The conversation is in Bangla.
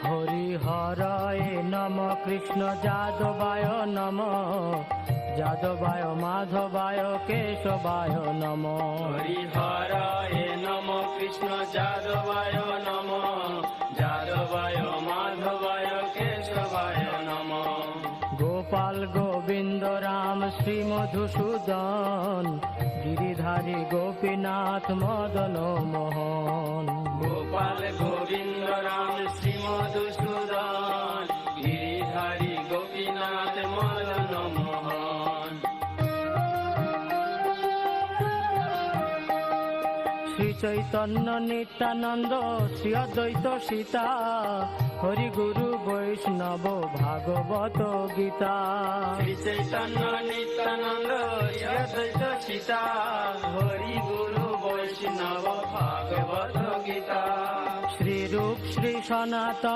হরিহরায় নম কৃষ্ণ যাদবায় নম যাদবায় মাধবায় কেশবায় নম হরিহরায় নম কৃষ্ণ যাদবায় নম যাদবায় মাধবায় কেশবায় নম গোপাল গোবিন্দ রাম শ্রী মধুসূদন গিরিধারী গোপীনাথ মদন মোহন গোপাল গোবিন্দ রাম শ্রী মধুসূদন গিরিধারী গোপীনাথ মদন মোহন শ্রী চৈতন্য নিত্যানন্দ শ্রী অদ্বৈত সীতা হরি গুরু বৈষ্ণব ভাগবত গীতা শ্রী চৈতন্য নিত্যানন্দ শ্রী অদ্বৈত সীতা হরি গুরু বৈষ্ণব ভাগবত গীতা শ্রী রূপ শ্রী সনাতন